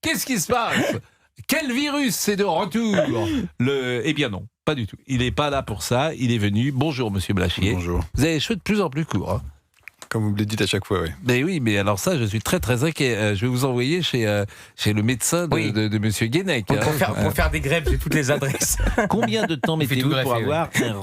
Qu'est-ce qui se passe? Quel virus est de retour? Eh bien non, pas du tout. Il n'est pas là pour ça, il est venu. Bonjour Monsieur Blachier. Bonjour. Vous avez les cheveux de plus en plus courts. Hein. Comme vous me le dites à chaque fois, oui. Mais oui, mais alors ça, je suis très très inquiet. Je vais vous envoyer chez le médecin de Monsieur Guénec. Pour faire des greffes, j'ai toutes les adresses. Combien de temps mettez-vous pour avoir un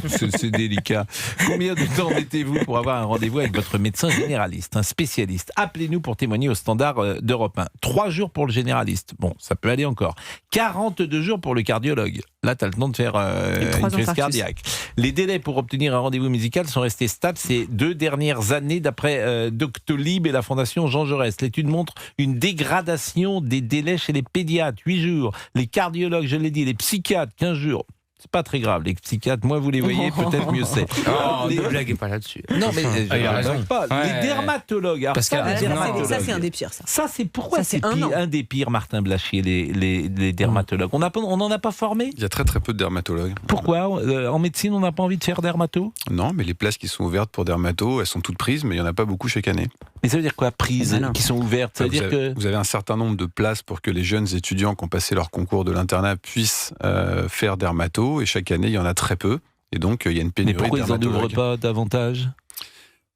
c'est délicat. Combien de temps mettez-vous pour avoir un rendez-vous avec votre médecin généraliste, un spécialiste? Appelez-nous pour témoigner au standard d'Europe 1. 3 jours pour le généraliste. Bon, ça peut aller encore. 42 jours pour le cardiologue. Là, tu as le temps de faire une crise cardiaque. Les délais pour obtenir un rendez-vous médical sont restés stables ces 2 dernières années, d'après Doctolib et la Fondation Jean Jaurès. L'étude montre une dégradation des délais chez les pédiatres, 8 jours. Les cardiologues, je l'ai dit, les psychiatres, 15 jours. C'est pas très grave, les psychiatres, moi vous les voyez, peut-être mieux c'est. Ne blaguez pas là-dessus. Non, mais il a raison. Pas. Les dermatologues. Alors, Parce ça, ça, c'est un des pires, ça. Ça, c'est pourquoi Ça, c'est un des pires, Martin Blachier, les dermatologues. On n'en a pas formé? Il y a très très peu de dermatologues. Pourquoi? En médecine, on n'a pas envie de faire dermato? Non, mais les places qui sont ouvertes pour dermato, elles sont toutes prises, mais il n'y en a pas beaucoup chaque année. Mais ça veut dire quoi, prises qui sont ouvertes? Ça veut dire que vous avez un certain nombre de places pour que les jeunes étudiants qui ont passé leur concours de l'internat puissent faire dermato, et chaque année, il y en a très peu, et donc il y a une pénurie de dermatologues. Mais pourquoi ils n'en ouvrent pas davantage?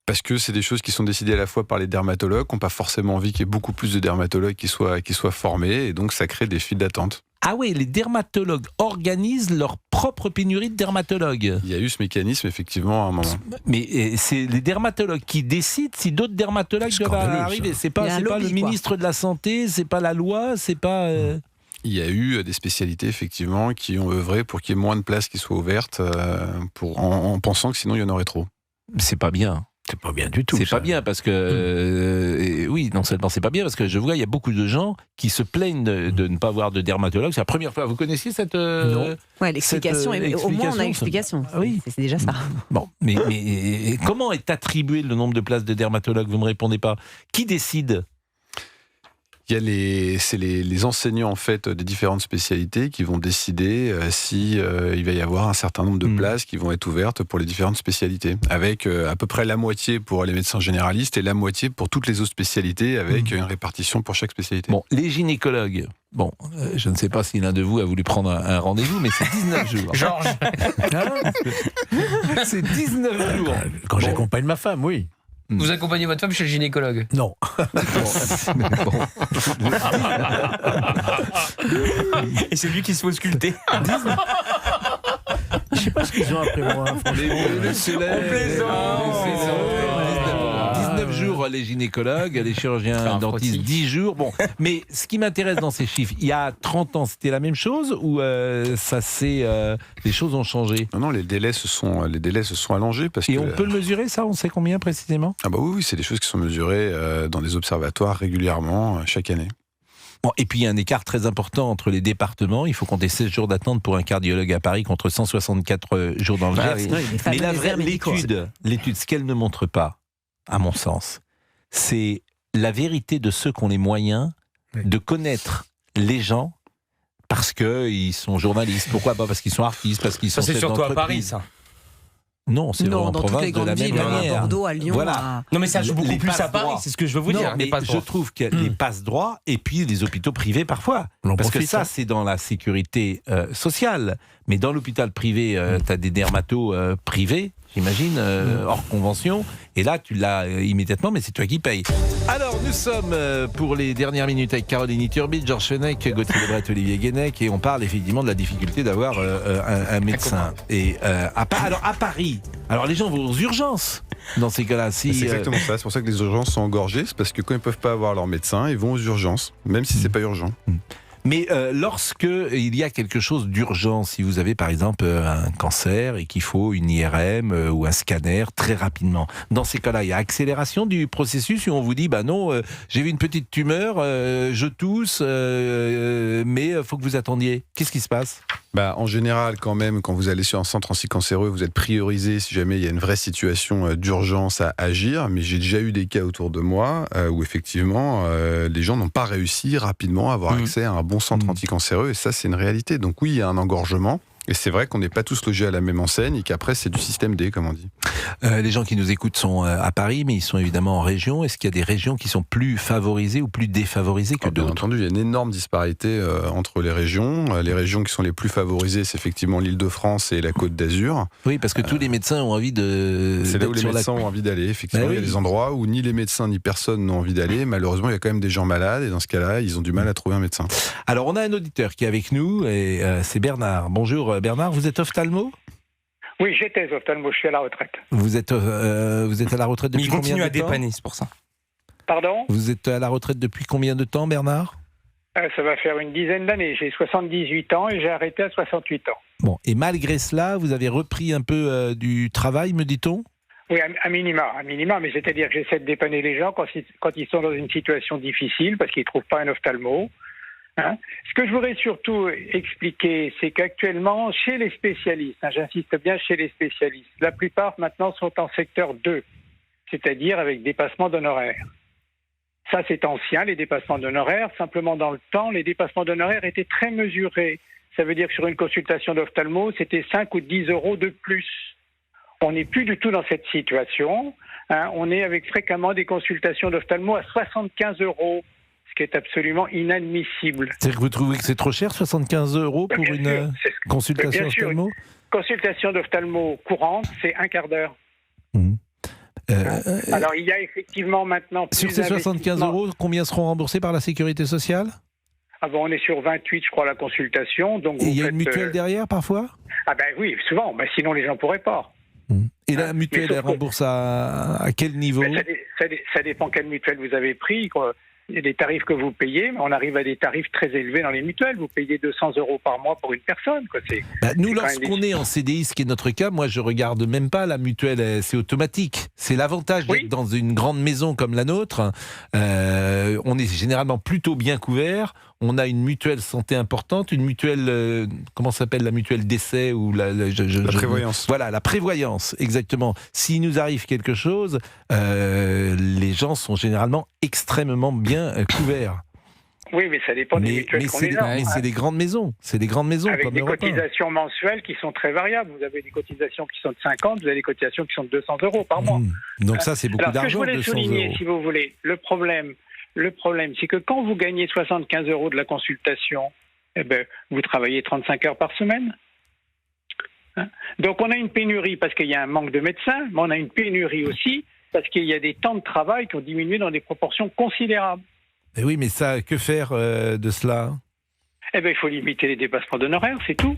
Parce que c'est des choses qui sont décidées à la fois par les dermatologues, qui n'ont pas forcément envie qu'il y ait beaucoup plus de dermatologues qui soient formés, et donc ça crée des files d'attente. Ah oui, les dermatologues organisent leur propre pénurie de dermatologues. Il y a eu ce mécanisme, effectivement, à un moment. Mais c'est les dermatologues qui décident si d'autres dermatologues doivent arriver. C'est pas le ministre de la Santé, c'est pas la loi, c'est pas... Il y a eu des spécialités, effectivement, qui ont œuvré pour qu'il y ait moins de places qui soient ouvertes, en pensant que sinon il y en aurait trop. C'est pas bien. C'est pas bien du tout. C'est pas bien parce que oui, non seulement c'est pas bien parce que je vois il y a beaucoup de gens qui se plaignent de ne pas avoir de dermatologue. C'est la première fois. Vous connaissiez cette non. Ouais, l'explication. Au moins on a l'explication. Oui, c'est déjà ça. Bon, mais comment est attribué le nombre de places de dermatologue? Vous me répondez pas. Qui décide? Il y a les enseignants en fait des différentes spécialités qui vont décider si il va y avoir un certain nombre de places qui vont être ouvertes pour les différentes spécialités, avec à peu près la moitié pour les médecins généralistes et la moitié pour toutes les autres spécialités, avec une répartition pour chaque spécialité. Bon, les gynécologues. Bon, je ne sais pas si l'un de vous a voulu prendre un rendez-vous, mais c'est 19 jours. Georges. C'est 19 jours. Quand j'accompagne ma femme, oui. Vous accompagnez votre femme chez le gynécologue? Non. Et c'est lui qui se fait ausculter. Je sais pas ce qu'ils ont après moi. On plaisante. 19 jours les gynécologues, les chirurgiens dentistes 10 jours. Bon, mais ce qui m'intéresse dans ces chiffres, il y a 30 ans, c'était la même chose ou les choses ont changé? Non, les délais se sont allongés parce on peut le mesurer ça? On sait combien précisément? Ah bah oui, c'est des choses qui sont mesurées dans des observatoires régulièrement chaque année. Bon, et puis il y a un écart très important entre les départements. Il faut compter 16 jours d'attente pour un cardiologue à Paris contre 164 jours dans le Gers. Mais la vraie l'étude, ce qu'elle ne montre pas, à mon sens, c'est la vérité de ceux qui ont les moyens de connaître les gens parce qu'ils sont journalistes. Pourquoi pas? Parce qu'ils sont artistes, parce qu'ils sont chefs d'entreprise. C'est surtout à Paris, ça. Non, c'est en dans province toutes les grandes de la même villes, manière. à Bordeaux, à Lyon. Voilà. Non mais ça joue beaucoup plus à Paris, droits. c'est ce que je veux vous dire. Mais je trouve que les passe-droits et puis les hôpitaux privés parfois. Parce que ça, c'est dans la sécurité sociale. Mais dans l'hôpital privé, tu as des dermatos privés, j'imagine, hors convention. Et là, tu l'as immédiatement, mais c'est toi qui payes. Alors, nous sommes pour les dernières minutes avec Caroline Iturbi, Georges Fenech, Gauthier Lebret, Olivier Guénec, et on parle effectivement de la difficulté d'avoir un médecin. Et à Paris, alors les gens vont aux urgences dans ces cas-là. C'est exactement ça, c'est pour ça que les urgences sont engorgées, c'est parce que quand ils ne peuvent pas avoir leur médecin, ils vont aux urgences, même si c'est pas urgent. Mais lorsque il y a quelque chose d'urgent, si vous avez par exemple un cancer et qu'il faut une IRM ou un scanner très rapidement, dans ces cas-là, il y a accélération du processus où on vous dit bah non, j'ai vu une petite tumeur, je tousse, mais il faut que vous attendiez. Qu'est-ce qui se passe? En général, quand même, quand vous allez sur un centre anticancéreux, vous êtes priorisé si jamais il y a une vraie situation d'urgence à agir. Mais j'ai déjà eu des cas autour de moi où effectivement, les gens n'ont pas réussi rapidement à avoir accès à un bon centre anticancéreux. Et ça, c'est une réalité. Donc oui, il y a un engorgement. Et c'est vrai qu'on n'est pas tous logés à la même enseigne et qu'après, c'est du système D, comme on dit. Les gens qui nous écoutent sont à Paris, mais ils sont évidemment en région. Est-ce qu'il y a des régions qui sont plus favorisées ou plus défavorisées que d'autres ? Bien entendu, il y a une énorme disparité entre les régions. Les régions qui sont les plus favorisées, c'est effectivement l'Île-de-France et la Côte d'Azur. Oui, parce que tous les médecins ont envie de... C'est là où les médecins ont envie d'aller. Effectivement, il y a des endroits où ni les médecins ni personne n'ont envie d'aller. Malheureusement, il y a quand même des gens malades et dans ce cas-là, ils ont du mal à trouver un médecin. Alors, on a un auditeur qui est avec nous et c'est Bernard. Bonjour Bernard, vous êtes ophtalmo ? Oui, j'étais ophtalmo, je suis à la retraite. Vous êtes à la retraite depuis combien de temps ? Il continue à dépanner, c'est pour ça. Pardon ? Vous êtes à la retraite depuis combien de temps, Bernard ? Ça va faire une dizaine d'années. J'ai 78 ans et j'ai arrêté à 68 ans. Bon, et malgré cela, vous avez repris un peu du travail, me dit-on ? Oui, à minima, mais c'est-à-dire que j'essaie de dépanner les gens quand ils sont dans une situation difficile parce qu'ils ne trouvent pas un ophtalmo. Hein. Ce que je voudrais surtout expliquer, c'est qu'actuellement, chez les spécialistes, j'insiste bien chez les spécialistes, la plupart maintenant sont en secteur 2, c'est-à-dire avec dépassement d'honoraires. Ça, c'est ancien, les dépassements d'honoraires. Simplement, dans le temps, les dépassements d'honoraires étaient très mesurés. Ça veut dire que sur une consultation d'ophtalmo, c'était 5 ou 10 euros de plus. On n'est plus du tout dans cette situation. Hein. On est avec fréquemment des consultations d'ophtalmo à 75 euros. Ce qui est absolument inadmissible. C'est-à-dire que vous trouvez que c'est trop cher, 75 € pour une consultation ophtalmo ? Consultation d'ophtalmo courante, c'est un quart d'heure. Alors, il y a effectivement maintenant... Sur ces 75 €, combien seront remboursés par la Sécurité sociale ? On est sur 28, je crois, la consultation. Donc et il y a une mutuelle derrière, parfois ? Ah ben oui, souvent. Sinon, les gens ne pourraient pas. Et la mutuelle, elle rembourse à quel niveau ? Ça dépend quelle mutuelle vous avez pris, quoi. Il y a des tarifs que vous payez, mais on arrive à des tarifs très élevés dans les mutuelles. Vous payez 200 € par mois pour une personne. Quoi. Nous, lorsqu'on est en CDI, ce qui est notre cas, moi, je regarde même pas la mutuelle, c'est automatique. C'est l'avantage d'être dans une grande maison comme la nôtre. On est généralement plutôt bien couvert. On a une mutuelle santé importante, une mutuelle, comment s'appelle la mutuelle décès ou la prévoyance. Voilà, la prévoyance, exactement. S'il nous arrive quelque chose, les gens sont généralement extrêmement bien couverts. Oui, mais ça dépend des mutuelles qu'on est là. Mais c'est des grandes maisons. C'est des grandes maisons. Avec comme des Europe 1. cotisations mensuelles qui sont très variables. Vous avez des cotisations qui sont de 50, vous avez des cotisations qui sont de 200 € par mois. Donc ça, c'est beaucoup d'argent, 200 €. Ce que je voulais souligner, si vous voulez, le problème, c'est que quand vous gagnez 75 € de la consultation, vous travaillez 35 heures par semaine. Hein. Donc on a une pénurie parce qu'il y a un manque de médecins, mais on a une pénurie aussi parce qu'il y a des temps de travail qui ont diminué dans des proportions considérables. Et oui, mais ça, que faire de cela ? Il faut limiter les dépassements d'honoraires, c'est tout.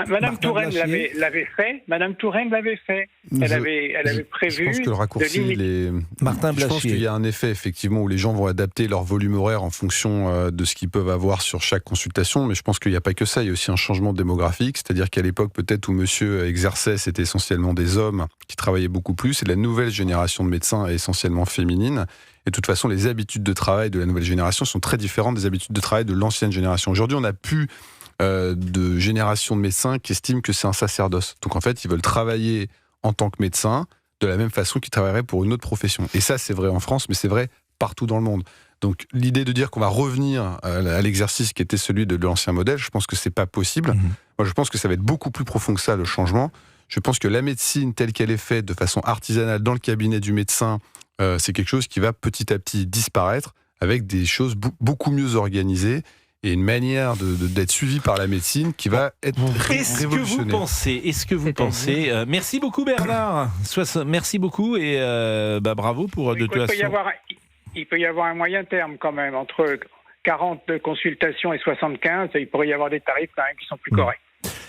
Madame Touraine l'avait fait. Elle avait prévu. Je pense que le raccourci, Martin Blachier. Je pense qu'il y a un effet effectivement où les gens vont adapter leur volume horaire en fonction de ce qu'ils peuvent avoir sur chaque consultation. Mais je pense qu'il n'y a pas que ça. Il y a aussi un changement démographique, c'est-à-dire qu'à l'époque peut-être où monsieur exerçait, c'était essentiellement des hommes qui travaillaient beaucoup plus. Et la nouvelle génération de médecins est essentiellement féminine. Et de toute façon, les habitudes de travail de la nouvelle génération sont très différentes des habitudes de travail de l'ancienne génération. Aujourd'hui, on n'a plus de génération de médecins qui estiment que c'est un sacerdoce. Donc en fait, ils veulent travailler en tant que médecin de la même façon qu'ils travailleraient pour une autre profession. Et ça, c'est vrai en France, mais c'est vrai partout dans le monde. Donc l'idée de dire qu'on va revenir à l'exercice qui était celui de l'ancien modèle, je pense que c'est pas possible. Moi, je pense que ça va être beaucoup plus profond que ça, le changement. Je pense que la médecine telle qu'elle est faite de façon artisanale dans le cabinet du médecin, c'est quelque chose qui va petit à petit disparaître avec des choses beaucoup mieux organisées et une manière d'être suivi par la médecine qui va être révolutionnaire. Est-ce que vous pensez merci beaucoup Bernard. Merci beaucoup et bravo pour de toute façon. Il peut y avoir un moyen terme quand même entre 40 consultations et 75. Il pourrait y avoir des tarifs quand même qui sont plus corrects.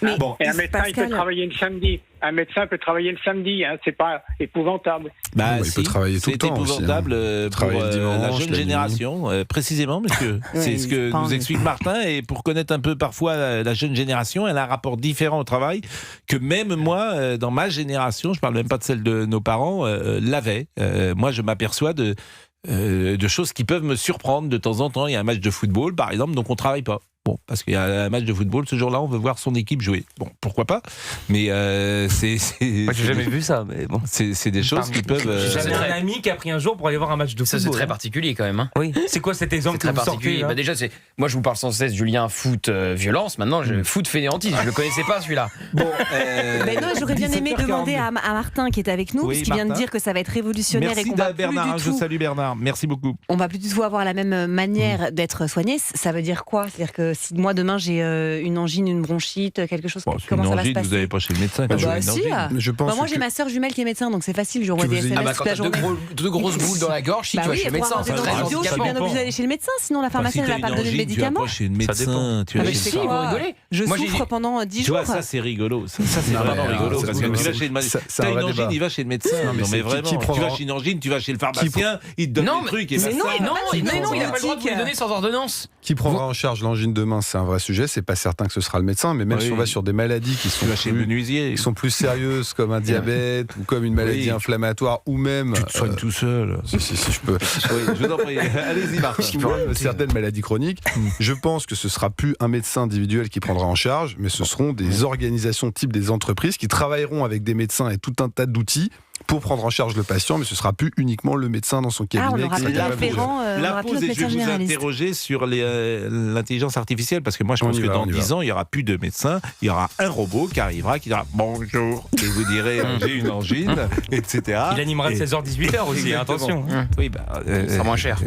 Et un médecin, il peut travailler le samedi. Un médecin peut travailler le samedi, c'est pas épouvantable. Il peut travailler tout le temps aussi. C'est épouvantable pour la jeune génération, précisément, monsieur. C'est ce que nous explique Martin. Et pour connaître un peu parfois la jeune génération, elle a un rapport différent au travail que même moi, dans ma génération, je parle même pas de celle de nos parents, l'avait. Moi, je m'aperçois de choses qui peuvent me surprendre de temps en temps. Il y a un match de football, par exemple, donc on travaille pas. Bon, parce qu'il y a un match de football, ce jour-là, on veut voir son équipe jouer. Bon, pourquoi pas ? Mais c'est moi, j'ai jamais vu ça, mais bon. C'est des choses qui peuvent... J'ai jamais un ami qui a pris un jour pour aller voir un match de football. Ça, c'est très particulier quand même. Hein. Oui. C'est quoi cet exemple très particulier. Déjà, Moi, je vous parle sans cesse, Julien, foot, violence. Maintenant, foot, fainéantise. Je le connaissais pas, celui-là. Bon, non, j'aurais bien aimé demander à Martin qui est avec nous, parce qu'il vient de dire que ça va être révolutionnaire. Merci et qu'on va Bernard, plus du tout... je salue Bernard. Merci beaucoup. On va plus du tout avoir la même manière d'être soigné. Ça veut dire quoi? C'est-à-dire que si moi demain j'ai une angine, une bronchite, quelque chose, comment ça va se passer? Vous n'avez pas chez le médecin. Je pense moi j'ai ma sœur jumelle qui est médecin, donc c'est facile. Je envoie des SMS toute la journée. Deux grosses boules dans la gorge, si tu vas chez le médecin. Je suis bien obligée d'aller chez le médecin, sinon la pharmacienne ne va pas te donner le médicament. Chez le médecin, tu vas chez vous rigolez. Je souffre pendant 10 jours. Tu vois, ça c'est rigolo. Ça c'est vraiment rigolo. Parce que tu vas chez le médecin. T'as une angine, il va chez le médecin. Non mais vraiment. Tu vas chez une angine, tu vas chez le pharmacien, il te donne des trucs. Mais non, il n'a pas le droit de vous les donner sans ordonnance. Qui prendra en charge l'angine demain, c'est un vrai sujet. C'est pas certain que ce sera le médecin, mais même si on va sur des maladies qui sont plus sérieuses, comme un diabète ou comme une maladie inflammatoire, ou même tu te soignes tout seul. Si je peux. Oui, je vous en prie. Allez-y, Marc. Certaines maladies chroniques. Je pense que ce sera plus un médecin individuel qui prendra en charge, mais ce seront des organisations type des entreprises qui travailleront avec des médecins et tout un tas d'outils pour prendre en charge le patient, mais ce sera plus uniquement le médecin dans son cabinet. On aura plus de référent, la pause, et je vais vous interroger sur l'intelligence artificielle, parce que moi je pense que dans 10 ans, il n'y aura plus de médecin, il y aura un robot qui arrivera, qui dira bonjour, et vous direz j'ai une angine, etc. Il animera de 16h-18h aussi, attention. Oui, ça sera moins cher.